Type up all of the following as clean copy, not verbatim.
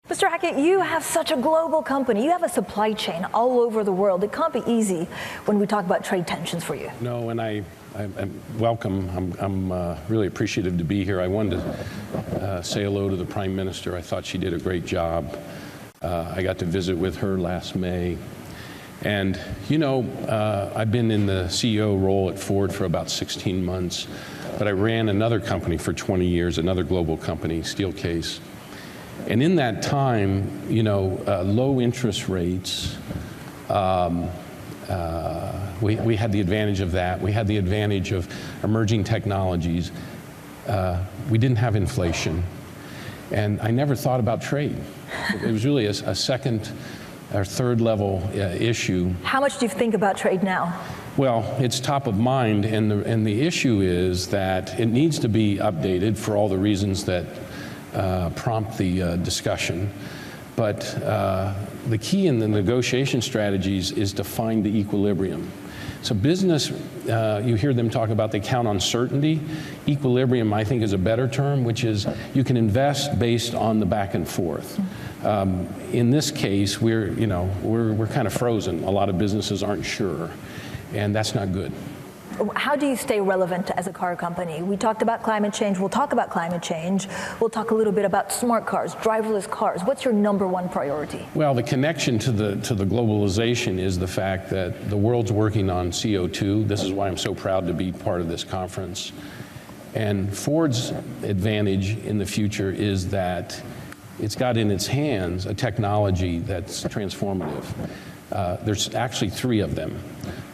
Mr. Hackett, you have such a global company. You have a supply chain all over the world. It can't be easy when we talk about trade tensions for you. No, and I'm welcome. I'm really appreciative to be here. I wanted to say hello to the Prime Minister. I thought she did a great job. I got to visit with her last May. And, you know, I've been in the CEO role at Ford for about 16 months, but I ran another company for 20 years, another global company, Steelcase. And in that time, you know, low interest rates, we had the advantage of that. We had the advantage of emerging technologies. We didn't have inflation. And I never thought about trade. It was really a second or third level issue. How much do you think about trade now? Well, it's top of mind, and the issue is that it needs to be updated for all the reasons that prompt the discussion. But the key in the negotiation strategies is to find the equilibrium. So business, you hear them talk about they count on certainty. Equilibrium, I think, is a better term, which is you can invest based on the back and forth. In this case, we're kind of frozen. A lot of businesses aren't sure, and that's not good. How do you stay relevant as a car company? We talked about climate change. We'll talk about climate change. We'll talk a little bit about smart cars, driverless cars. What's your number one priority? Well, the connection to the globalization is the fact that the world's working on CO2. This is why I'm so proud to be part of this conference. And Ford's advantage in the future is that it's got in its hands a technology that's transformative. There's actually three of them.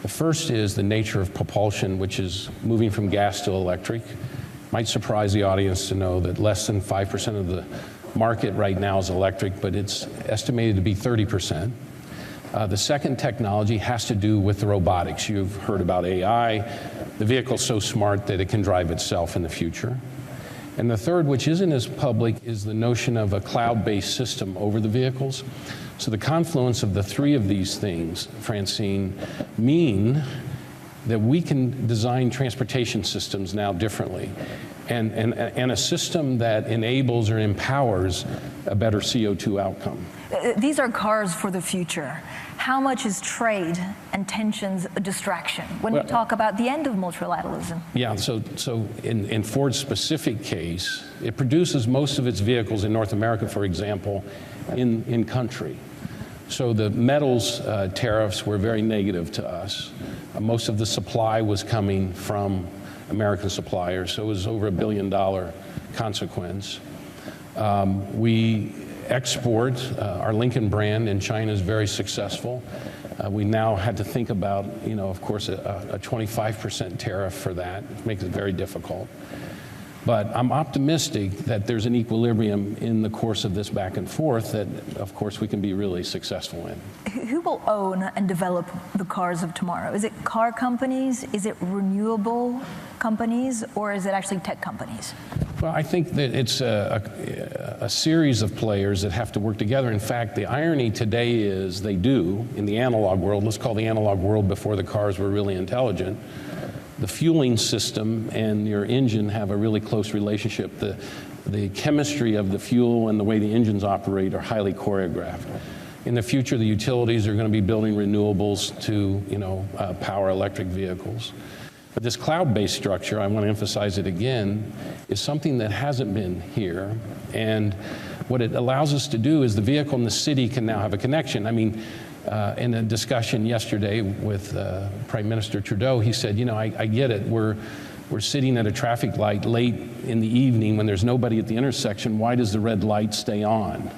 The first is the nature of propulsion, which is moving from gas to electric. Might surprise the audience to know that less than 5% of the market right now is electric, but it's estimated to be 30%. The second technology has to do with the robotics. You've heard about AI. The vehicle's so smart that it can drive itself in the future. And the third, which isn't as public, is the notion of a cloud-based system over the vehicles. So the confluence of the three of these things, Francine, mean that we can design transportation systems now differently, and a system that enables or empowers a better CO2 outcome. These are cars for the future. How much is trade and tensions a distraction when we talk about the end of multilateralism? Yeah, so in Ford's specific case, it produces most of its vehicles in North America, for example, in country. So the metals tariffs were very negative to us. Most of the supply was coming from American suppliers, so it was over $1 billion consequence. We export, our Lincoln brand in China is very successful. We now had to think about, you know, of course, a 25% tariff for that. It makes it very difficult. But I'm optimistic that there's an equilibrium in the course of this back and forth that, of course, we can be really successful in. Who will own and develop the cars of tomorrow? Is it car companies? Is it renewable companies? Or is it actually tech companies? Well, I think that it's a series of players that have to work together. In fact, the irony today is they do in the analog world. Let's call the analog world before the cars were really intelligent. The fueling system and your engine have a really close relationship. The chemistry of the fuel and the way the engines operate are highly choreographed. In the future, the utilities are going to be building renewables to, power electric vehicles. But this cloud-based structure, I want to emphasize it again, is something that hasn't been here. And what it allows us to do is the vehicle and the city can now have a connection. I mean, in a discussion yesterday with Prime Minister Trudeau, he said, I get it. We're sitting at a traffic light late in the evening when there's nobody at the intersection. Why does the red light stay on?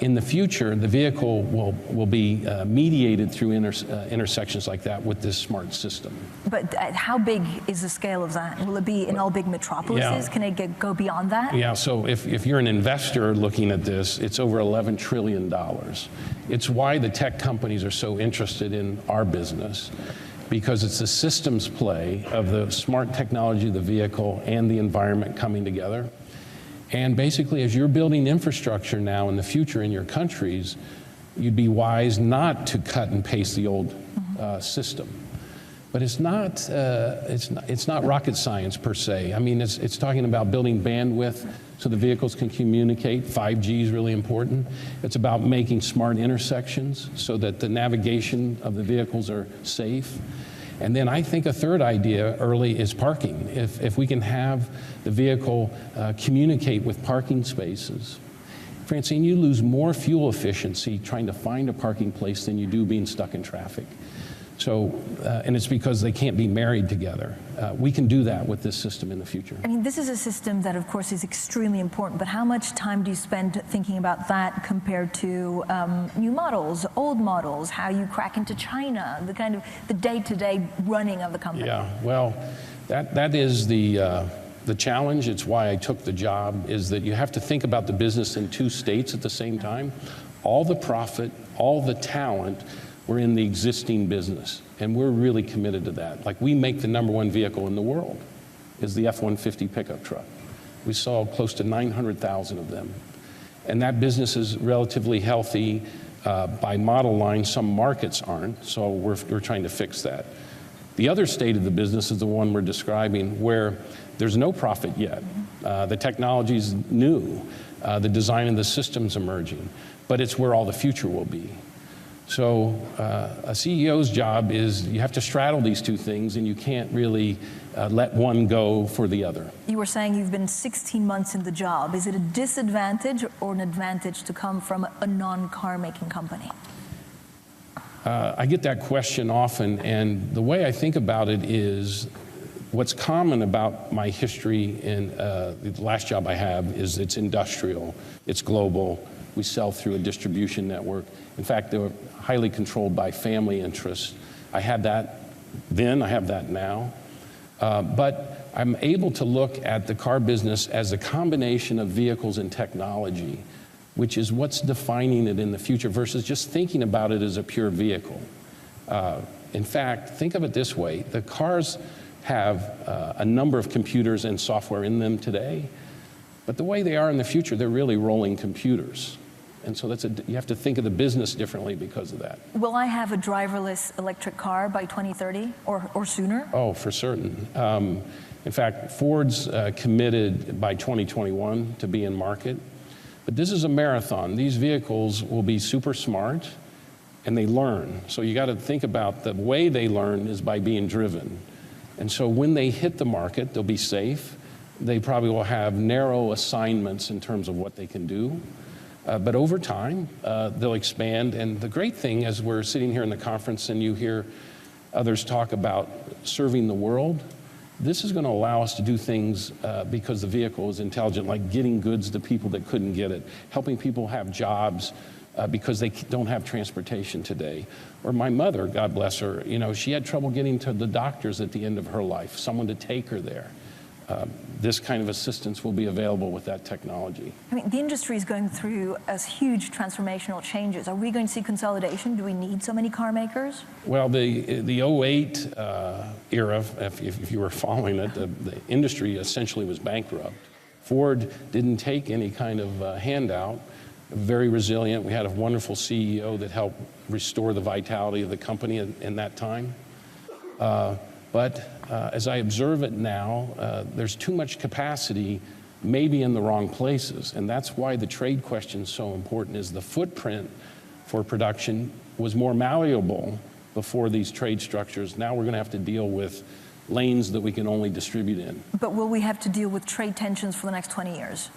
In the future, the vehicle will be mediated through intersections like that with this smart system. But how big is the scale of that? Will it be in all big metropolises? Yeah. Can it go beyond that? Yeah, so if you're an investor looking at this, it's over $11 trillion. It's why the tech companies are so interested in our business, because it's a systems play of the smart technology of the vehicle and the environment coming together. And basically, as you're building infrastructure now in the future in your countries, you'd be wise not to cut and paste the old system. But it's not rocket science per se. I mean, it's talking about building bandwidth so the vehicles can communicate. 5G is really important. It's about making smart intersections so that the navigation of the vehicles are safe. And then I think a third idea early is parking. If we can have the vehicle communicate with parking spaces. Francine, you lose more fuel efficiency trying to find a parking place than you do being stuck in traffic. So, and it's because they can't be married together. We can do that with this system in the future. I mean, this is a system that, of course, is extremely important, but how much time do you spend thinking about that compared to new models, old models, how you crack into China, the kind of the day-to-day running of the company? Yeah, well, that is the challenge. It's why I took the job, is that you have to think about the business in two states at the same time. All the profit, all the talent, we're in the existing business, and we're really committed to that. Like, we make the #1 vehicle in the world, is the F-150 pickup truck. We sold close to 900,000 of them. And that business is relatively healthy by model line. Some markets aren't, so we're trying to fix that. The other state of the business is the one we're describing, where there's no profit yet. The technology's new, the design of the system's emerging, but it's where all the future will be. So a CEO's job is you have to straddle these two things, and you can't really let one go for the other. You were saying you've been 16 months in the job. Is it a disadvantage or an advantage to come from a non-car making company? I get that question often, and the way I think about it is what's common about my history in the last job I have is it's industrial, it's global, we sell through a distribution network. In fact, they were highly controlled by family interests. I had that then, I have that now. But I'm able to look at the car business as a combination of vehicles and technology, which is what's defining it in the future versus just thinking about it as a pure vehicle. In fact, think of it this way. The cars have a number of computers and software in them today, but the way they are in the future, they're really rolling computers. And so you have to think of the business differently because of that. Will I have a driverless electric car by 2030 or sooner? Oh, for certain. In fact, Ford's committed by 2021 to be in market. But this is a marathon. These vehicles will be super smart, and they learn. So you got to think about the way they learn is by being driven. And so when they hit the market, they'll be safe. They probably will have narrow assignments in terms of what they can do. But over time, they'll expand. And the great thing, as we're sitting here in the conference and you hear others talk about serving the world, this is going to allow us to do things because the vehicle is intelligent, like getting goods to people that couldn't get it, helping people have jobs because they don't have transportation today. Or my mother, God bless her, she had trouble getting to the doctors at the end of her life, someone to take her there. This kind of assistance will be available with that technology. I mean, the industry is going through as huge transformational changes. Are we going to see consolidation? Do we need so many car makers? Well, the 08 era, if you were following it, the industry essentially was bankrupt. Ford didn't take any kind of handout, very resilient. We had a wonderful CEO that helped restore the vitality of the company in that time. But as I observe it now, there's too much capacity maybe in the wrong places. And that's why the trade question is so important, is the footprint for production was more malleable before these trade structures. Now we're going to have to deal with lanes that we can only distribute in. But will we have to deal with trade tensions for the next 20 years?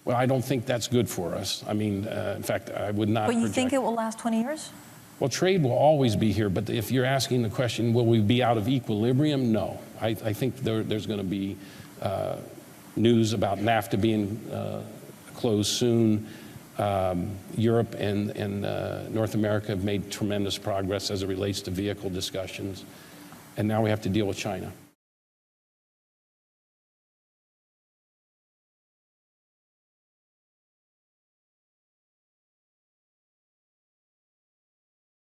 Well, I don't think that's good for us. I mean, in fact, I would not But you think it will last 20 years? Well, trade will always be here, but if you're asking the question, will we be out of equilibrium? No. I think there's going to be news about NAFTA being closed soon. Europe and North America have made tremendous progress as it relates to vehicle discussions, and now we have to deal with China.